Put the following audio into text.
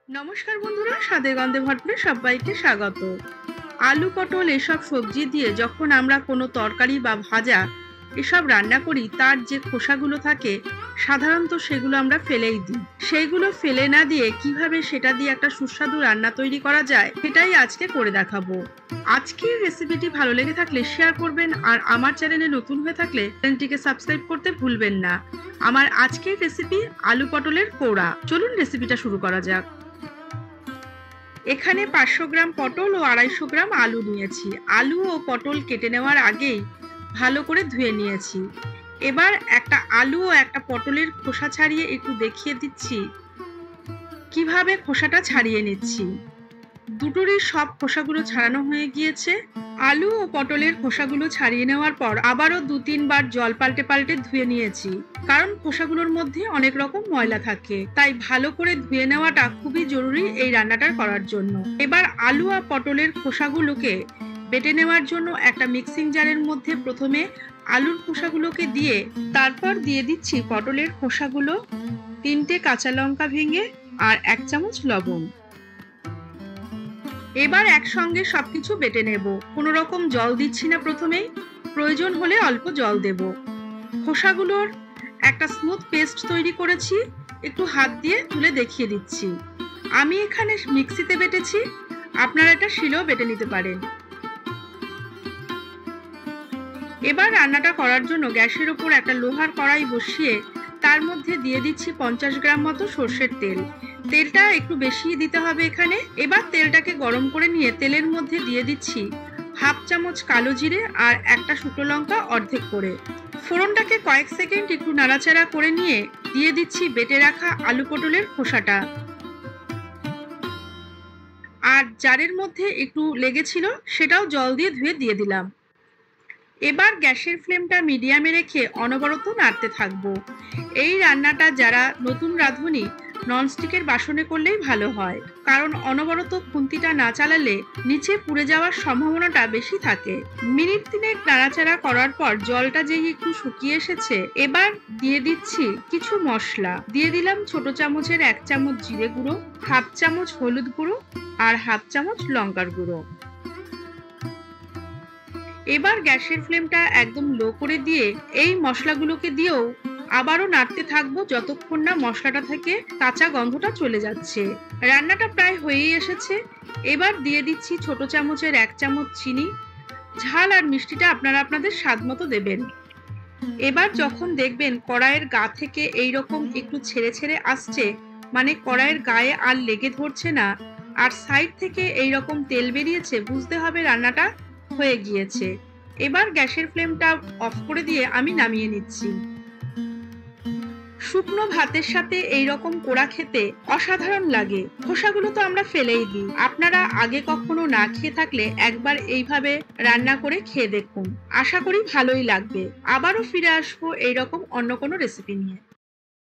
নমস্কার বন্ধুরা, স্বাদে গন্ধে ভরপুরে সবাইকে স্বাগত। আলু পটল এসব সবজি দিয়ে যখন আমরা কোনো তরকারি বা ভাজা এসব রান্না করি, তার যে খোসাগুলো থাকে সাধারণত সেগুলো আমরা ফেলেই দিই। সেইগুলো ফেলে না দিয়ে কিভাবে সেটা দিয়ে একটা সুস্বাদু রান্না তৈরি করা যায় সেটাই আজকে করে দেখাবো। আজকের রেসিপিটি ভালো লেগে থাকলে শেয়ার করবেন, আর আমার চ্যানেলে নতুন হয়ে থাকলে চ্যানেলটিকে সাবস্ক্রাইব করতে ভুলবেন না। আমার আজকের রেসিপি আলু পটলের কোড়া। চলুন রেসিপিটা শুরু করা যাক। এখানে 500 গ্রাম পটল ও 250 গ্রাম আলু নিয়েছি। আলু ও পটল কেটে নেওয়ার আগেই ভালো করে ধুয়ে নিয়েছি। এবার একটা আলু ও একটা পটলের খোসা ছাড়িয়ে একটু দেখিয়ে দিচ্ছি কিভাবে খোসাটা ছাড়িয়ে নিচ্ছি। দুটোরই সব খোসাগুলো ছাড়ানো হয়ে গিয়েছে। আলু ও পটলের খোসাগুলো ছাড়িয়ে নেওয়ার পর আবারও 2-3 বার জল পাল্টে পাল্টে ধুয়ে নিয়েছি, কারণ খোসাগুলোর মধ্যে অনেক রকম ময়লা থাকে, তাই ভালো করে ধুয়ে নেওয়াটা খুবই জরুরি এই রান্নাটা করার জন্য। এবার আলু আর পটলের খোসাগুলোকে বেটে নেওয়ার জন্য একটা মিক্সিং জারের মধ্যে প্রথমে আলুর খোসাগুলোকে দিয়ে তারপর দিয়ে দিচ্ছি পটলের খোসাগুলো, 3টে কাঁচা লঙ্কা ভেঙে আর 1 চামচ লবণ। এবার একসঙ্গে সবকিছু বেটে নেব। কোনো রকম জল দিচ্ছি না প্রথমেই, প্রয়োজন হলে অল্প জল দেব। খোসাগুলোর একটা স্মুথ পেস্ট তৈরি করেছি, একটু হাত দিয়ে তুলে দেখিয়ে দিচ্ছি। আমি এখানে মিক্সিতে বেটেছি, আপনারা এটা শিলেও বেটে নিতে পারেন। এবার রান্নাটা করার জন্য গ্যাসের উপর একটা লোহার কড়াই বসিয়ে তার মধ্যে দিয়ে দিচ্ছি 50 গ্রাম মতো সর্ষের তেল। তেলটা একটু বেশি দিতে হবে এখানে। এবার তেলটাকে গরম করে নিয়ে তেলের মধ্যে দিয়ে দিচ্ছি 1/2 চামচ কালো জিরে আর একটা শুকনো লঙ্কা অর্ধেক করে। ফোড়নটাকে কয়েক সেকেন্ড একটু নাড়াচাড়া করে নিয়ে দিয়ে দিচ্ছি বেটে রাখা আলু পটলের খোসাটা। আর জারের মধ্যে একটু লেগেছিল সেটাও জল দিয়ে ধুয়ে দিয়ে দিলাম। এবার গ্যাসের ফ্লেমটা মিডিয়ামে রেখে অনবরত নাড়তে থাকবো। এই রান্নাটা যারা নতুন রাঁধুনি ননস্টিকের বাসনে করলেই ভালো হয়, কারণ অনবরত খুন্তিটা না চালালে নিচে পুড়ে যাওয়ার সম্ভাবনাটা বেশি থাকে। মিনিট 3 নাড়াচাড়া করার পর জলটা যেই একটু শুকিয়ে এসেছে, এবার দিয়ে দিচ্ছি কিছু মশলা। দিয়ে দিলাম ছোট চামচের 1 চামচ জিরে গুঁড়ো, 1/2 চামচ হলুদ গুঁড়ো আর 1/2 চামচ লঙ্কার গুঁড়ো। এবার গ্যাসের ফ্লেমটা একদম লো করে দিয়ে এই মশলাগুলোকে দিয়েও আবারও নাড়তে থাকবো যতক্ষণ না মশলাটা থেকে কাঁচা গন্ধটা চলে যাচ্ছে। রান্নাটা প্রায় হয়েই এসেছে। এবার দিয়ে দিচ্ছি ছোট চামচের 1 চামচ চিনি। ঝাল আর মিষ্টিটা আপনারা আপনাদের স্বাদ মতো দেবেন। এবার যখন দেখবেন কড়াইয়ের গা থেকে এইরকম একটু ছেড়ে ছেড়ে আসছে, মানে কড়াইয়ের গায়ে আর লেগে ধরছে না, আর সাইড থেকে এইরকম তেল বেরিয়েছে, বুঝতে হবে রান্নাটা হয়ে গিয়েছে। এবার গ্যাসের ফ্লেমটা অফ করে দিয়ে আমি নামিয়ে নিচ্ছি। শুকনো ভাতের সাথে এইরকম কোড়া খেতে অসাধারণ লাগে। খোসাগুলো তো আমরা ফেলেই দিই। আপনারা আগে কখনো না খেয়ে থাকলে একবার এইভাবে রান্না করে খেয়ে দেখুন, আশা করি ভালোই লাগবে। আবারও ফিরে আসবো এইরকম অন্য কোনো রেসিপি নিয়ে।